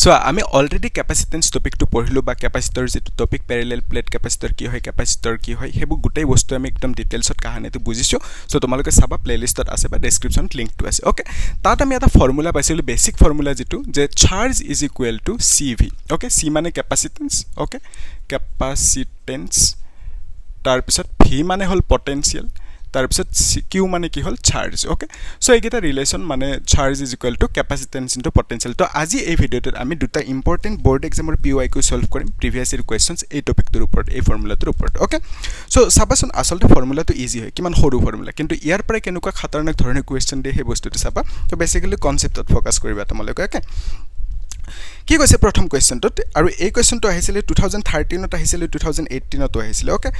so আমি already capacitance টপিকটো পঢ়িলো বা ক্যাপাসিটৰ যেটো টপিক প্যাৰেলেল প্লেট ক্যাপাসিটৰ কি হয় ক্যাপাসিটৰ কি হয় হেবু গুটেই বস্তু আমি একদম ডিটেইলছত কাহানিটো বুজিছো সো তোমালোকে চাবা প্লেলিষ্টত আছে বা ডেসক্ৰিপচনত লিংকটো আছে ওকে তাত আমি এটা ফৰ্মুলা পাইছিলো বেসিক ফৰ্মুলা যেটো যে charge is equal to CV okay C মানে ক্যাপাসিটেন্স ওকে ক্যাপাসিটেন্স তাৰ পিছত V মানে হল পটেনশিয়াল তাৰ পিছত Q মানে কি হল চাৰ্জ ওকে সো এইগেটা ৰিলেশন মানে charge is equal to capacitance into potential তো আজি এই ভিডিওটোত আমি দুটা ইম্পৰ্টেন্ট বোৰ্ড এক্সামৰ PYQ সলভ কৰিম প্ৰিভিয়াস ইয়াৰ কোৱেশ্চনস এই টপিকটোৰ ওপৰত এই ফৰ্মুলাটোৰ ওপৰত ওকে সো সাবাসন আসলতে ফৰ্মুলাটো ইজি হয় কিমান সৰু ফৰ্মুলা কিন্তু ইয়াৰ পৰা কেনেকুৱা খতৰনাক ধৰণৰ কোৱেশ্চন দিয়ে সেই বস্তুটো চাবা তো বেসিক্যালি কনসেপ্টত ফোকাস কৰিবা তোমালোকে ওকে কি কৈছে প্ৰথম কোৱেশ্চনটোত আৰু এই কোৱেশ্চনটো আহিছিল 2013 ত আহিছিল 2018 ত আহিছিল okay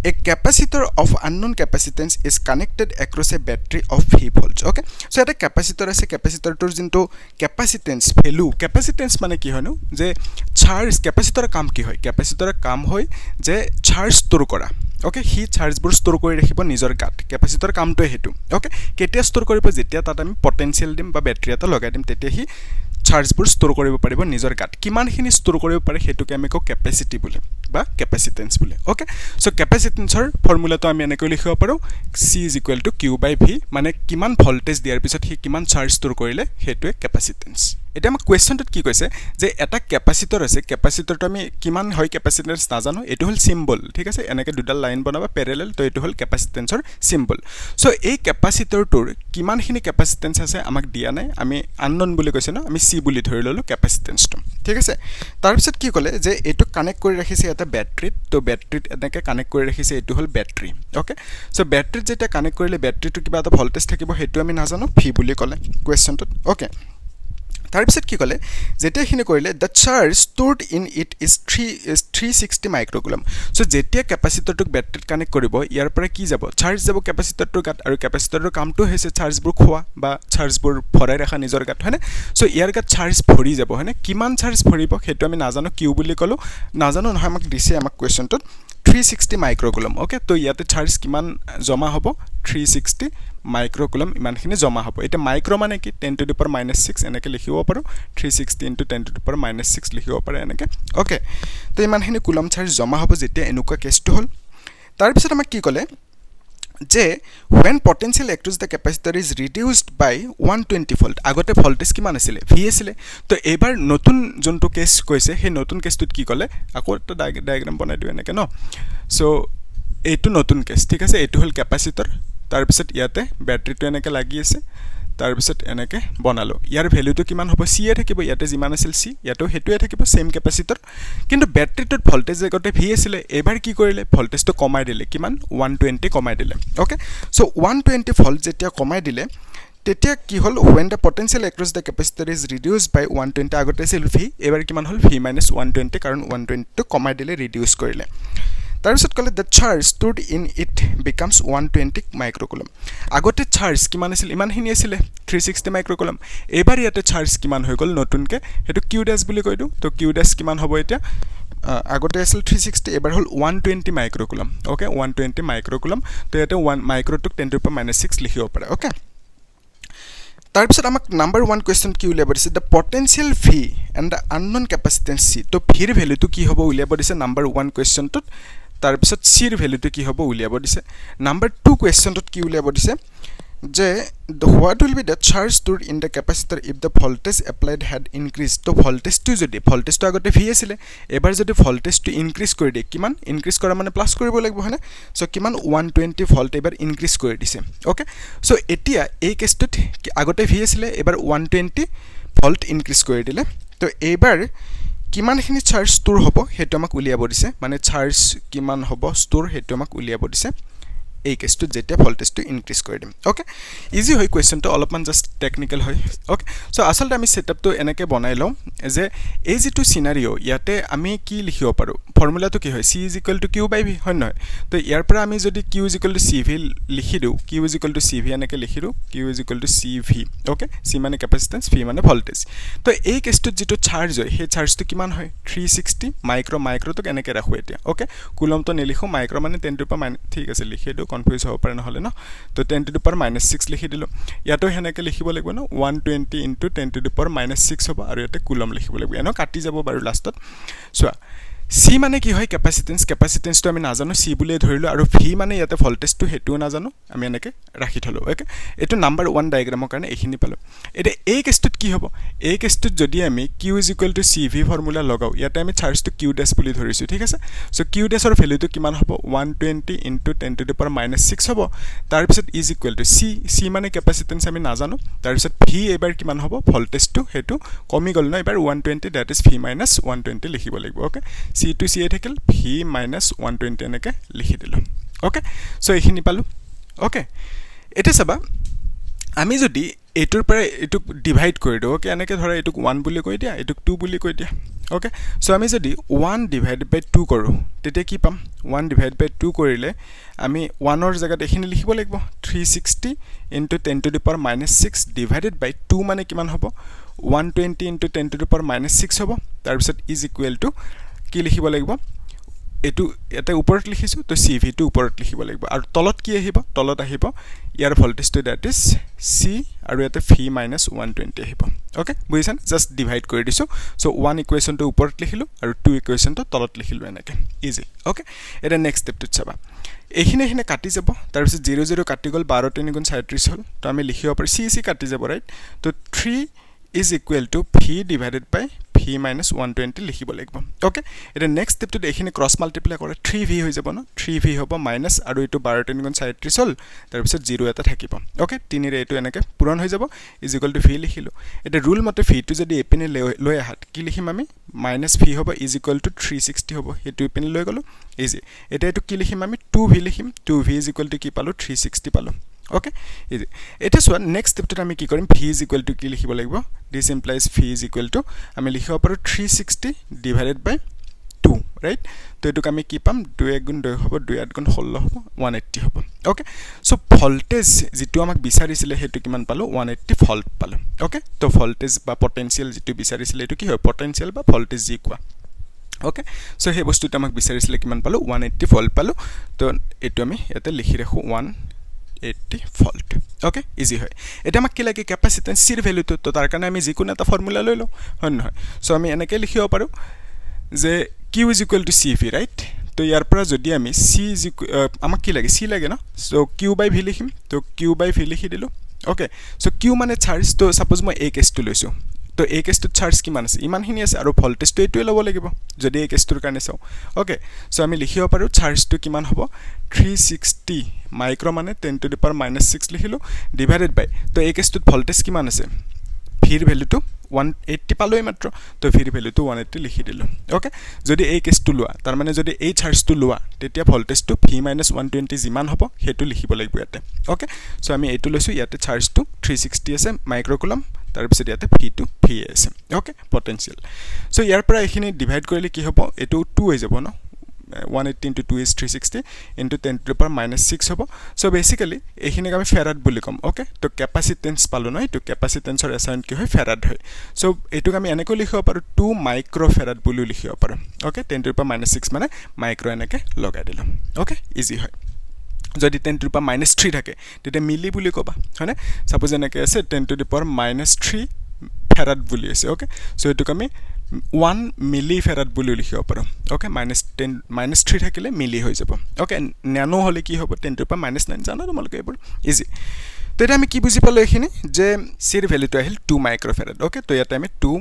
A capacitor of unknown capacitance is connected across a battery of V volts okay so এটা capacitor আছে capacitor টোৰ যিটো capacitance value capacitance মানে কি হয়নো যে চাৰ্জ capacitor কাম কি হয় capacitor কাম হয় যে চাৰ্জ ষ্টৰ কৰা ওকে হি চাৰ্জবোৰ ষ্টৰ কৰি ৰাখিব নিজৰ গাত capacitor কামটো হেতু ওকে কেতিয়া ষ্টৰ কৰিব যেতিয়া তাত আমি পটেনশিয়াল দিম বা ব্যাটাৰি এটা লগাই দিম তেতিয়া হি চাৰ্জবোৰ ষ্টৰ কৰিব পাৰিব নিজৰ গাত কিমানখিনি ষ্টৰ কৰিব পাৰে হেতুকে আমি কও ক্যাপাসিটি বুলি বা ক্যাপাসিটেন্স বুলি ওকে সো ক্যাপাসিটেন্সৰ ফৰ্মুলাটো আমি এনেকৈ লিখিব পাৰো C = Q/V মানে কিমান ভোল্টেজ দিয়াৰ পিছত হি কিমান চাৰ্জ ষ্টৰ কৰিলে হেতুৱে ক্যাপাসিটেন্স এটা আমাৰ কোৱেশ্চনটোত কি কৈছে যে এটা ক্যাপাসিটৰ আছে ক্যাপাসিটৰটো আমি কিমান হয় ক্যাপাসিটেন্স নাজানো এটো হল সিম্বল ঠিক আছে এনেকৈ দুটা লাইন বনাবা প্যাৰেলেল তো এটো হল ক্যাপাসিটেন্সৰ সিম্বল সো এই ক্যাপাসিটৰটোৰ কিমানখিনি ক্যাপাসিটেন্স আছে আমাক দিয়া নাই আমি আননোন বুলি কৈছে ন আমি C বুলি ধৰি ললো ক্যাপাসিটেন্সটো ঠিক আছে তাৰ পিছত কি ক'লে যে এটো কানেক্ট কৰি ৰাখিছে এটা ব্যাটাৰিত তো ব্যাটাৰিত এনেকৈ কানেক্ট কৰি ৰাখিছে এটো হল ব্যাটাৰি ওকে সো ব্যাটাৰিত যেটা কানেক্ট কৰিলে ব্যাটাৰিটো কিবা এটা ভোল্টেজ থাকিব হেতু আমি নাজানো V বুলি ক'লে কোৱেশ্চনটোত ওকে তাৰ পিছত কি ক'লে যেতিয়া খিনি কৰিলে the charge stored in it is 360 মাইক্ৰোকুলম so যেতিয়া ক্যাপাসিটৰটোক ব্যাটাৰিত কানেক্ট কৰিব ইয়াৰ পৰা কি যাব চাৰ্জ যাব ক্যাপাসিটৰটোৰ গাত আৰু ক্যাপাসিটৰৰ কামটো হৈছে চাৰ্জবোৰ খোৱা বা চাৰ্জবোৰ ভৰাই ৰাখা নিজৰ গাত হয়নে সো ইয়াৰ গাত চাৰ্জ ভৰি যাব হয়নে কিমান চাৰ্জ ভৰিব হেতু আমি নাজানো কিউ বুলি ক'লো নাজানো নহয় আমাক দিছে আমাক কোৱেশ্চনটোত 360 মাইক্ৰোকুলম ওকে তো ইয়াতে চাৰ্জ কিমান জমা হ'ব 360 মাইক্ৰোকুলম ইমানখিনি জমা হ'ব এটা মাইক্ৰো মানে কি 10 টু দি পাৱাৰ -6 এনেকৈ লিখিব পাৰো 360 * 10 টু দি পাৱাৰ -6 লিখিব পাৰো এনেকৈ ওকে তো ইমানখিনি কুলম চাৰ্জ জমা হ'ব যেতিয়া এনেকুৱা কেছটো হ'ল তাৰ পিছত আমাক কি ক'লে যে when potential across the capacitor is reduced by 120 volt আগতে ভোল্টেজ কিমান আছিল V আছিল তো এবাৰ নতুন যোনটো কেছ কৈছে সেই নতুন কেছটোত কি ক'লে আকৌ এটা ডায়াগ্ৰাম বনাই দিও এনেকৈ ন সো এইটো নতুন কেছ ঠিক আছে এইটো হল ক্যাপাসিটৰ তাৰ পিছত ইয়াতে ব্যাটাৰিটো এনেকৈ লাগি আছে তাৰ পিছত এনেকৈ বনালো ইয়াৰ ভ্যালুটো কিমান হ'ব C এ থাকিব ইয়াতে যিমান আছিল C ইয়াতো হেতুৱে থাকিব সেম ক্যাপাসিটৰ কিন্তু ব্যাটাৰিটোত ভোল্টেজ আগতে V আছিল এবাৰ কি কৰিলে ভোল্টেজটো কমাই দিলে কিমান 120 কমাই দিলে ওকে সো 120 ভোল্ট যেতিয়া কমাই দিলে তেতিয়া কি হল when the potential across the capacitor is reduced by 120 আগতে আছিল V এবাৰ কিমান হল V - 120 কাৰণ 120 টো কমাই দিলে ৰিডিউস কৰিলে তাৰপিছত ক'লে the charge stored in it becomes 120 মাইক্ৰোকুলম আগতে চাৰ্জ কিমান আছিল ইমানখিনি আছিল 360 মাইক্ৰোকুলম এবাৰ ইয়াতে চাৰ্জ কিমান হৈ গল নতুনকে হেতু Q ড্যাশ বুলি কৈ দিও তো Q ড্যাশ কিমান হ'ব এতিয়া আগতে আছিল 360 এবাৰ হল 120 মাইক্ৰোকুলম ওকে 120 মাইক্ৰোকুলম তো ইয়াতে 1 মাইক্ৰোটোক 10 টু দি পাৱাৰ -6 লিখিব পাৰে ওকে তাৰ পিছত আমাক নাম্বাৰ 1 কোৱেশ্চন কি উলিয়াব দিছে the potential V and the unknown capacitance C তো V ৰ ভ্যালুটো কি হ'ব উলিয়াব দিছে নাম্বাৰ 1 কোৱেশ্চনটোত তাৰ পিছত C ৰ ভ্যালুটো কি হ'ব উলিয়াব দিছে নাম্বাৰ 2 কোৱেশ্চনটোত কি উলিয়াব দিছে যে what will be the charge stored in the capacitor if the voltage applied had increased তো ভোল্টেজটো যদি ভোল্টেজটো আগতে V আছিল এবাৰ যদি ভোল্টেজটো ইনক্ৰিজ কৰি দিয়ে কিমান ইনক্ৰিজ কৰা মানে প্লাস কৰিব লাগিব হয়নে সো কিমান 120 ভোল্ট এবাৰ ইনক্ৰিজ কৰি দিছে ওকে সো এতিয়া এই কেছটোত আগতে V আছিল এবাৰ 120 ভোল্ট ইনক্ৰিজ কৰি দিলে তো এবাৰ কিমানখিনি চাৰ্জ ষ্টৰ হ'ব হেতু আমাক উলিয়াব দিছে মানে চাৰ্জ কিমান হ'ব ষ্টৰ হেতু আমাক উলিয়াব দিছে এই কেছটো যেতিয়া ভোল্টেজটো ইনক্ৰিজ কৰি দিম ওকে ইজি হয় কোৱেশ্চনটো অলপমান জাস্ট টেকনিক্যাল হয় ওকে সো আসলতে আমি সেটআপটো এনেকৈ বনাই লওঁ যে এই যেটো সিনাৰিও ইয়াতে আমি কি লিখিব পাৰো ফৰ্মুলাটো কি হয় C = Q/V হয় নহয় তো ইয়াৰ পৰা আমি যদি Q = CV লিখি দিও Q = CV এনেকৈ লিখি দিও Q = CV ওকে C মানে ক্যাপাসিটেন্স V মানে ভোল্টেজ তো এই কেছটো যেটো চাৰ্জ হয় সেই চাৰ্জটো কিমান হয় 360 মাইক্ৰোটোক এনেকৈ ৰাখো এতিয়া ওকে কুলমটো নিলিখো মাইক্ৰো মানে 10 টু দি পাৱাৰ ঠিক আছে লিখি দিও কনফিউজ হ'ব পাৰে নহলে ন তো 10 to the power -6 লিখি দিলো ইয়াতো হেনেকে লিখিব লাগিব ন 120 into 10 to the power -6 হ'ব আৰু ইয়াতে কুলম লিখিব লাগিব এনো কাটি যাব বাৰু লাষ্টত সোৱা C মানে কি হয় ক্যাপাসিটেন্স তো আমি নাজানো C বুলে ধৰিলো আৰু V মানে ইয়াতে ভোল্টেজ তো হেতু নাজানো আমি এনেকে ৰাখি থলো ওকে এটো নাম্বাৰ 1 ডায়াগ্ৰামৰ কাৰণে এখিনি পালো এটা এই কেছটোত কি হ'ব এই কেছটোত যদি আমি Q = CV ফৰ্মুলা লগাও ইয়াতে আমি চাৰ্জ তো Q ডেশ বুলি ধৰিছো ঠিক আছে সো Q ডেশৰ ভ্যালুটো কিমান হ'ব 120 into 10 to the power -6 হ'ব তাৰ পিছত C মানে ক্যাপাসিটেন্স আমি নাজানো তাৰ পিছত V এবাৰ কিমান হ'ব ভোল্টেজ তো হেতু কমি গল ন এবাৰ 120 that is V - 120 লিখিব লাগিব ওকে C to C এ থাকিল V - 120 এনেকে লিখি দিলো ওকে সো এইখিনি পালো ওকে এটা চাবা আমি যদি এটোৰ পৰা এটুক ডিভাইড কৰি দিও ওকে এনেকে ধৰা এটুক 1 বুলি কৈ দিয়া এটুক 2 বুলি কৈ দিয়া ওকে সো আমি যদি 1 divided by 2 কৰো তেতে কি পাম 1 divided by 2 কৰিলে আমি 1 ৰ জায়গাত এখিনি লিখিব লাগিব 360 into 10 to the power -6 divided by 2 মানে কিমান হ'ব 120 into 10 to the power -6 হ'ব তাৰ পিছত is equal to কি লিখিব লাগিব এটু এটা ওপৰত লিখিছো তো CV টো ওপৰত লিখিব লাগিব আৰু তলত কি আহিব তলত আহিব ইয়াৰ ভোল্টেজ টো দ্যাট ইজ C আৰু এটা V - 120 আহিব ওকে বুজিছান জাস্ট ডিভাইড কৰি দিছো সো 1 ইকুৱেচন টো ওপৰত লিখিলো আৰু 2 ইকুৱেচন টো তলত লিখিলো এনেকে ইজি ওকে এটা নেক্সট স্টেপ টো চাবা এইখিনি কাটি যাব তাৰ পিছত 0 0 কাটি গল 12 3 গুণ 37 হল তো আমি লিখিব পাৰি C কাটি যাব ৰাইট তো 3 is equal to V divided by V - 120 লিখিব লাগিব ওকে এটা নেক্সট স্টেপ টো এখিনি ক্ৰস মাল্টিপ্লাই কৰে 3V হৈ যাব ন 3V হ'ব মাইনাস আৰু এটো 12 3 গুণ 37 হল তাৰ পিছত 0 এটা থাকিব ওকে 3 ৰে এটো এনেকে পূৰণ হৈ যাব is equal to V লিখিলো এটা ৰুল মতে V টো যদি এপিনে লৈ আহাত কি লিখিম আমি -V হ'ব is equal to 360 হ'ব হেতু এপিনে লৈ গলো ইজি এটা এটো কি লিখিম আমি 2V লিখিম 2V is equal to কি পালো 360 পালো ওকে এটা সোৱা নেক্সট স্টেপটো আমি কি কৰিম V = কি লিখিব লাগিব this implies V = আমি লিখিব পাৰো 360 divided by 2 ৰাইট তো এটো আমি কি পাম 2 1 গুণ 2 হ'ব 2 8 গুণ 16 হ'ব 180 হ'ব ওকে সো ভোল্টেজ যেটো আমাক বিচাৰিছিলে হেতু কিমান পালো 180 ভোল্ট পালো ওকে তো ভোল্টেজ বা পটেনশিয়াল যেটো বিচাৰিছিলে এটো কি হয় পটেনশিয়াল বা ভোল্টেজ জি কোৱা ওকে সো হে বস্তুটো আমাক বিচাৰিছিলে কিমান পালো 180 ভোল্ট পালো তো এটো আমি ইয়াতে লিখি ৰাখো 180 ভোল্ট ওকে ইজি হয় এটা আমাক কি লাগে ক্যাপাসিটেন্স সিৰ ভ্যালুটো তো তাৰ কাৰণে আমি যিকোনো এটা ফৰ্মুলা লৈ লও হয় নহয় সো আমি এনেকে লিখিব পাৰো যে Q = CV ৰাইট তো ইয়াৰ পৰা যদি আমি C আমাক কি লাগে C লাগে না সো Q/V লিখিম তো Q/V লিখি দিলো ওকে সো Q মানে চাৰ্জ তো সাপোজ মই এই কেছটো লৈছো তো এই কেছটো চাৰ্জ কিমান আছে ইমানখিনি আছে আৰু ভোল্টেজটো এটোই ল'ব লাগিব যদি এই কেছটোৰ কাৰণে চাও ওকে সো আমি লিখিব পাৰো চাৰ্জটো কিমান হ'ব 360 মাইক্ৰো মানে 10 to the power -6 লিখিলো ডিভাইডেড বাই তো এই কেছটোত ভোল্টেজ কিমান আছে ভিৰ ভ্যালুটো 180 পালোই মাত্ৰ তো ভিৰ ভ্যালুটো 180 লিখি দিলো ওকে যদি এই কেছটো লোৱা তাৰ মানে যদি এই চাৰ্জটো লোৱা তেতিয়া ভোল্টেজটো V - 120 যিমান হ'ব হেতু লিখিব লাগিব ইয়াতে ওকে সো আমি এটো লৈছো ইয়াতে চাৰ্জটো 360 আছে মাইক্ৰোকুলম তাৰ পিছত ইয়াতে V আছে ওকে পটেনশিয়াল সো ইয়াৰ পৰা এখিনি ডিভাইড কৰিলে কি হ'ব এটো 2 হৈ যাব ন 180 into 2 is 360 into 10 to the power -6 হ'ব সো বেসিক্যালি এখিনিক আমি ফেৰাড বুলি কম ওকে তো ক্যাপাসিটেন্স পালো ন এটো ক্যাপাসিটেন্সৰ এসাইন কি হয় ফেৰাড হয় সো এটোক আমি এনেকৈ লিখিব পাৰো 2 মাইক্ৰো ফেৰাড বুলি লিখিব পাৰো ওকে 10 to the power -6 মানে মাইক্ৰো এনেকে লগাই দিলাম ওকে ইজি হয় যদি 10 to the power -3 থাকে তেতে মিলি বুলি কবা হয়নে সাপোজ এনেকে আছে 10 to the power -3 ফেৰাড বুলি আছে ওকে সো এটোক আমি 1 মিলি ফেৰাড বুলি লিখিব পাৰো ওকে -3 থাকিলে মিলি হৈ যাব ওকে ন্যানো হলে কি হ'ব 10 to the power -9 জানো তোমালোকে এবোৰ ইজি তো এটা আমি কি বুজি পালো এখিনি যে সিৰ ভ্যালুটো আহিল 2 মাইক্ৰোফেৰাড ওকে তো ইয়াতে আমি 2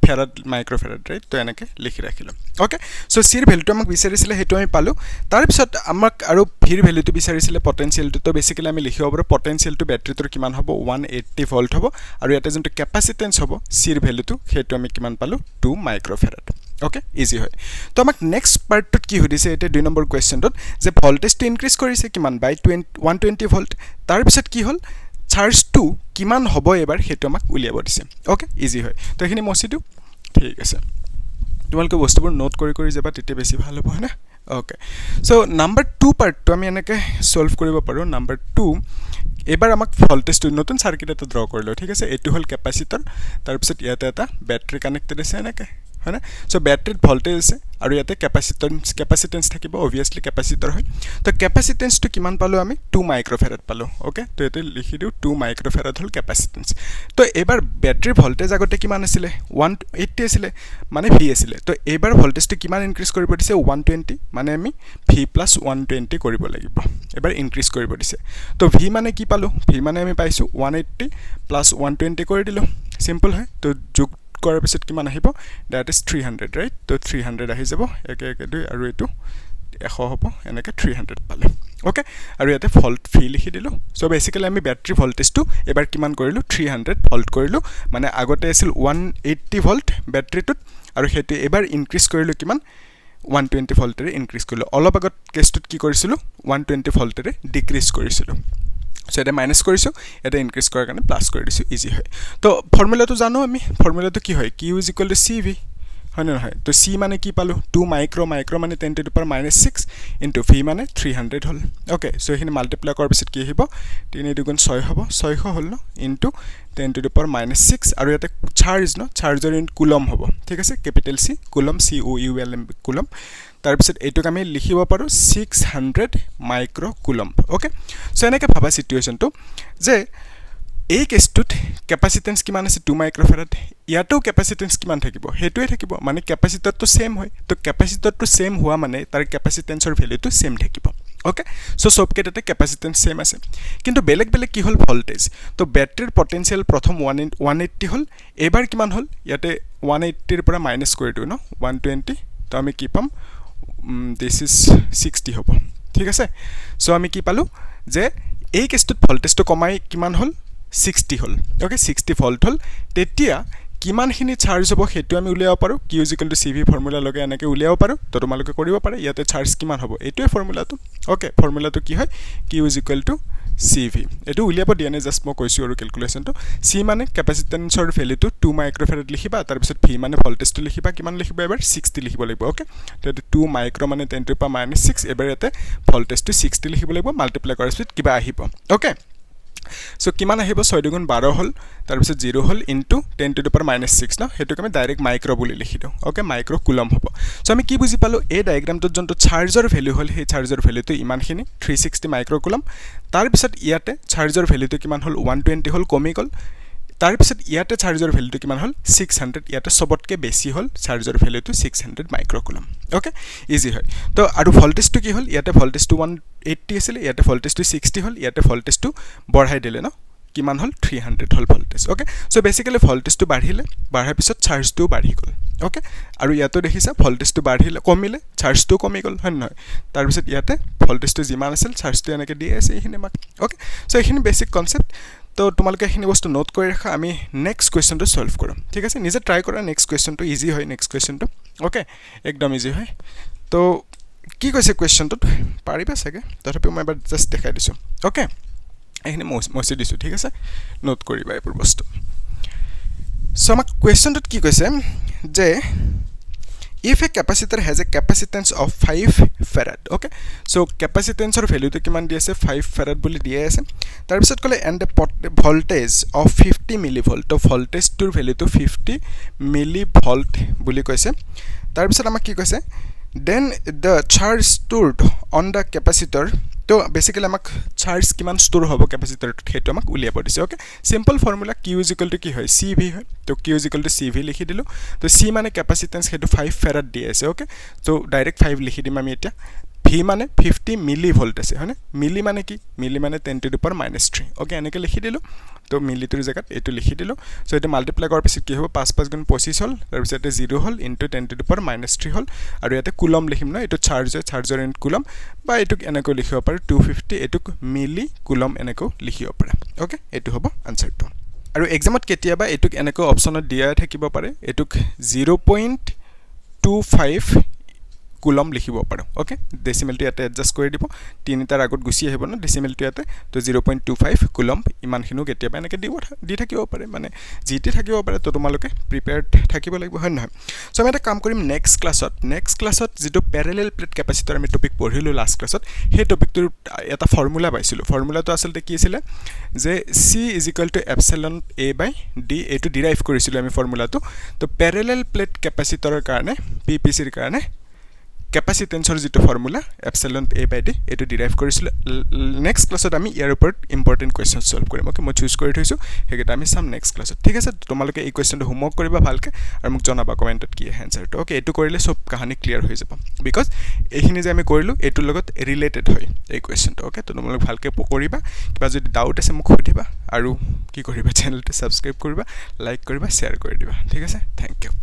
ফেৰাড মাইক্ৰোফেৰাড ৰাইট তো এনেকে লিখি ৰাখিলো ওকে সো সিৰ ভ্যালুটো আমাক বিচাৰিছিলে হেতু আমি পালো তাৰ পিছত আমাক আৰু ভিৰ ভ্যালুটো বিচাৰিছিলে পটেনশিয়ালটো তো বেসিক্যালি আমি লিখিব পাৰো পটেনশিয়ালটো ব্যাটাৰীটোৰ কিমান হ'ব 180 ভোল্ট হ'ব আৰু ইয়াতে যোনটো ক্যাপাসিটেন্স হ'ব সিৰ ভ্যালুটো হেতু আমি কিমান পালো 2 মাইক্ৰোফেৰাড ওকে ইজি হয় তো আমাক নেক্সট পাৰ্টটোত কি হদিছে এটা 2 নম্বৰ কোৱেশ্চনটোত যে ভোল্টেজটো ইনক্ৰিজ কৰিছে কিমান বাই 120 ভোল্ট তাৰ পিছত কি হল চাৰ্জটো কিমান হ'ব এবাৰ হেতু আমাক উলিয়াব দিছে ওকে ইজি হয় তো এখিনি মছিটো ঠিক আছে তোমালোকে বস্তুবোৰ নোট কৰি যাবা তেতিয়া বেছি ভাল হ'ব না ওকে সো নাম্বাৰ 2 পাৰ্টটো আমি এনেকে সলভ কৰিব পাৰো নাম্বাৰ 2 এবাৰ আমাক ভোল্টেজটো নতুন সাৰ্কিট এটা ড্ৰ কৰিলো ঠিক আছে এটো হল ক্যাপাসিটৰ তাৰ পিছত ইয়াতে এটা ব্যাটাৰী কানেক্টেড আছে এনেকে হয়নে সো ব্যাটাৰীত ভোল্টেজ আছে আৰু ইয়াতে ক্যাপাসিটেন্স থাকিব অবভিয়াসলি ক্যাপাসিটৰ হয় তো ক্যাপাসিটেন্সটো কিমান পালো আমি 2 মাইক্ৰোফেৰাড পালো ওকে তো এতে লিখি দিও 2 মাইক্ৰোফেৰাড হল ক্যাপাসিটেন্স তো এবাৰ ব্যাটাৰী ভোল্টেজ আগতে কিমান আছিল 180 আছিল মানে ভি আছিল তো এবাৰ ভোল্টেজটো কিমান ইনক্ৰিজ কৰিব দিছে 120 মানে আমি ভি প্লাস 120 কৰিব লাগিব এবাৰ ইনক্ৰিজ কৰিব দিছে তো ভি মানে কি পালো ভি মানে আমি পাইছো 180 প্লাস 120 কৰি দিলো সিম্পল হয় তো যোগ কৰাৰ পিছত কিমান আহিব দ্যাট ইজ 300 ৰাইট তো 300 আহি যাব একে একে দুই আৰু এটো 100 হ'ব এনেকে 300 পালে ওকে আৰু ইয়াতে ভোল্ট ফি লিখি দিলো সো বেসিক্যালি আমি ব্যাটাৰী ভোল্টেজটো এবাৰ কিমান কৰিলো 300 ভোল্ট কৰিলো মানে আগতে আছিল 180 ভোল্ট ব্যাটাৰীটোত আৰু হেতু এবাৰ ইনক্ৰিজ কৰিলো কিমান 120 ভোল্টেৰে ইনক্ৰিজ কৰিলো অলপ আগত কেছটোত কি কৰিছিলো 120 ভোল্টেৰে ডিক্ৰিজ কৰিছিলো সো এটা মাইনাস কৰিছো এটা ইনক্ৰিজ কৰাৰ কাৰণে প্লাস কৰি দিছো ইজি হয় তো ফৰ্মুলাটো জানো আমি ফৰ্মুলাটো কি হয় q = cv হয় না হয় তো c মানে কি পালো 2 মাইক্রো মানে 10 to the power -6 into v মানে 300 হল ওকে সো এখানে মাল্টিপ্লাই কৰাৰ পিছত কি হ'ব 3 দুগুণ 6 হ'ব 600 হল ন ইনটু 10 টু দি পাওয়ার -6 আৰু ইয়াতে চাৰ্জ ন চাৰ্জৰ ইন কুলম হ'ব ঠিক আছে capital c coulomb c o u l m coulomb তাৰ পিছত এইটোক আমি লিখিব পাৰো 600 মাইক্ৰো কুলম ওকে সো এনেকে ভাবা সিচুৱেচনটো যে এই কেছটোত ক্যাপাসিটেন্স কিমান আছে 2 মাইক্ৰোফেৰাড ইয়াতো ক্যাপাসিটেন্স কিমান থাকিব হেতুৱে থাকিব মানে ক্যাপাসিটৰটো সেম হয় তো ক্যাপাসিটৰটো সেম হোৱা মানে তাৰ ক্যাপাসিটেন্সৰ ভ্যালুটো সেম থাকিব ওকে সো সবকেটাতে ক্যাপাসিটেন্স সেম আছে কিন্তু বেলেগ বেলেগ কি হল ভোল্টেজ তো ব্যাটাৰীৰ পটেনশিয়াল প্ৰথম 180 হল এবাৰ কিমান হল ইয়াতে 180 ৰ পৰা মাইনাস কৰি দিও ন 120 তো আমি কি পাম দিস ইজ 60 হ'ব ঠিক আছে সো আমি কি পালো যে এই কেছটোত ভোল্টেজটো কমাই কিমান হল 60 হল ওকে 60 ভোল্ট হল তেতিয়া কিমানখিনি চাৰ্জ হ'ব হেতু আমি উলিয়াব পাৰো q = cv ফৰ্মুলা লগে এনেকে উলিয়াব পাৰো তো তোমালোকে কৰিব পাৰে ইয়াতে চাৰ্জ কিমান হ'ব এটোৱে ফৰ্মুলাটো ওকে ফৰ্মুলাটো কি হয় q = cv এটো উলিয়াব দিয়া নাই জাস্ট মই কৈছো আৰু ক্যালকুলেশনটো c মানে ক্যাপাসিটেন্সৰ ভ্যালুটো 2 মাইক্ৰোফেৰাড লিখিবা তাৰ পিছত v মানে ভোল্টেজটো লিখিবা কিমান লিখিবা এবাৰ 60 লিখিব লাগিব ওকে তো 2 মাইক্ৰো মানে 10 টু দি পাওয়াৰ -6 এবাৰ ইয়াতে ভোল্টেজটো 60 লিখিব লাগিব মাল্টিপ্লাই কৰাৰ পিছত কিবা আহিব ওকে সো কিমান আহিব 6 দুগুণ 12 হল তাৰ পিছত 0 হল ইনটু 10 টু দি পাওয়াৰ -6 না হেতুক আমি ডাইৰেক্ট মাইক্ৰো বুলি লিখি দিও ওকে মাইক্ৰো কুলম হ'ব সো আমি কি বুজি পালো এই ডায়াগ্ৰামটোত যন্টো চাৰ্জৰ ভ্যালু হল সেই চাৰ্জৰ ভ্যালুটো ইমানখিনি 360 মাইক্ৰো কুলম তাৰ পিছত ইয়াতে চাৰ্জৰ ভ্যালুটো কিমান হল 120 হল কমি গল তাৰ পিছত ইয়াতে চাৰ্জৰ ভ্যালুটো কিমান হল 600 ইয়াতে সবতকে বেছি হল চাৰ্জৰ ভ্যালুটো 600 মাইক্ৰো কুলম ওকে ইজি হয় তো আৰু ভোল্টেজটো কি হল ইয়াতে ভোল্টেজটো 180 আছিল ইয়াতে ভোল্টেজটো 60 হল ইয়াতে ভোল্টেজটো বঢ়াই দিলে ন কিমান হল 300 হল ভোল্টেজ ওকে সো বেসিক্যালি ভোল্টেজটো বাঢ়িলে বাঢ়াৰ পিছত চাৰ্জটো বাঢ়ি গল ওকে আৰু ইয়াতো দেখিছা ভোল্টেজটো বাঢ়িলে কমিলে চাৰ্জটো কমি গল হয় নহয় তাৰ পিছত ইয়াতে ভোল্টেজটো যিমান আছিল চাৰ্জটো এনেকে দি আছে এইখিনি মাক ওকে সো এইখিনি বেসিক কনসেপ্ট তো তোমালোকে এইখিনি বস্তু নোট কৰি ৰাখা আমি নেক্সট কোৱেশ্চনটো সলভ কৰিম ঠিক আছে নিজে ট্ৰাই কৰা নেক্সট কোৱেশ্চনটো ইজি হয় নেক্সট কোৱেশ্চনটো ওকে একদম ইজি হয় তো কি কৈছে কোৱেশ্চনটো পাৰিবা সকে তথাপি মই এবাৰ জাস্ট দেখাই দিছো ওকে এইখিনি মছি দিছো ঠিক আছে নোট কৰিবা এই বস্তু সো আমাক কোৱেশ্চনটোত কি কৈছে যে if a capacitor has a capacitance of 5 farad okay so capacitance or value to kiman di ase 5 farad boli di ase tar bisot kole and the voltage of 50 millivolt to voltage to value to 50 millivolt boli koise tar bisot amak ki koise then the charge stored on the capacitor তো basically আমাক charge কিমান store হ'ব ক্যাপাসিটরটো হেতু আমাক উলিয়া পড়িছে okay simple formula q = কি হয় cv হয় তো q = cv লিখি দিলো তো c মানে ক্যাপাসিটেন্স হেতু 5 ফেরাড দি আছে ওকে তো ডাইরেক্ট 5 লিখি দিম আমি এটা v মানে 50 মিলি ভোল্ট আছে হয়নে মিলি মানে কি মিলি মানে 10 টু দি পাওয়ার -3 ওকে এনেকে লিখি দিলো তো মিলিটোৰ জায়গাত এটো লিখি দিলো সো এটা মাল্টিপ্লাই কৰাৰ পিছত কি হ'ব 5 5 গুণ 25 হল তাৰ পিছত 0 হল ইনটু 10 টু দি পাওয়াৰ -3 হল আৰু ইয়াতে কুলম লিখিম না এটো চাৰ্জৰ ইন কুলম বা এটুক এনেকৈ লিখিব পাৰো 250 এটুক মিলি কুলম এনেকৈ লিখিব পাৰা ওকে এটো হ'ব আনসাৰটো আৰু এক্সামত কেতিয়াবা এটুক এনেকৈ অপচনত দিয়া থাকিব পাৰে এটুক 0.25 কুলম লিখিব পাৰো ওকে ডেসিমেলটো ইয়াতে এডজাস্ট কৰি দিব তিনিটাৰ আগত গুছি আহিব না ডেসিমেলটো ইয়াতে তো 0.25 কুলম ইমানখিনু কেতিয়াবা এনেকে দি থাকিব পাৰে মানে জিটি থাকিব পাৰে তো তোমালোকে প্ৰিপেয়াৰ্ড থাকিব লাগিব হয় নহয় সো আমি এটা কাম কৰিম নেক্সট ক্লাছত যেটো প্যাৰেলেল প্লেট ক্যাপাসিটৰ আমি টপিক পঢ়িলো লাষ্ট ক্লাছত সেই টপিকটোৰ এটা ফৰ্মুলা পাইছিলো ফৰ্মুলাটো আসলতে কি আছিল যে C = এপসিলন A / D এটো ডিৰাইভ কৰিছিলো আমি ফৰ্মুলাটো তো প্যাৰেলেল প্লেট ক্যাপাসিটৰৰ কাৰণে PPC ৰ কাৰণে capacitance যেটো ফৰ্মুলা এপসিলন A / D এটো ডিৰাইভ কৰিছিল নেক্সট ক্লাছত আমি ইয়াৰ ওপৰত ইম্পৰ্টেন্ট কোৱেশ্চন সলভ কৰিম ওকে মই চুজ কৰি থৈছো হেগেটা আমি সাম নেক্সট ক্লাছত ঠিক আছে তোমালোকে এই কোৱেশ্চনটো হোমৱৰ্ক কৰিবা ভালকে আৰু মোক জনাবা কমেন্টত কি আনসাৰটো ওকে এটো কৰিলে সব কাহানি ক্লিয়াৰ হৈ যাব বিকজ এইখিনি যে আমি কৰিলো এটোৰ লগত ৰিলেটেড হয় এই কোৱেশ্চনটো ওকে তো তোমালোক ভালকে কৰিবা কিবা যদি ডাউট আছে মোক সুধিবা আৰু কি কৰিবা চেনেলটো সাবস্ক্ৰাইব কৰিবা লাইক কৰিবা শেয়াৰ কৰি দিবা ঠিক আছে থ্যাংক ইউ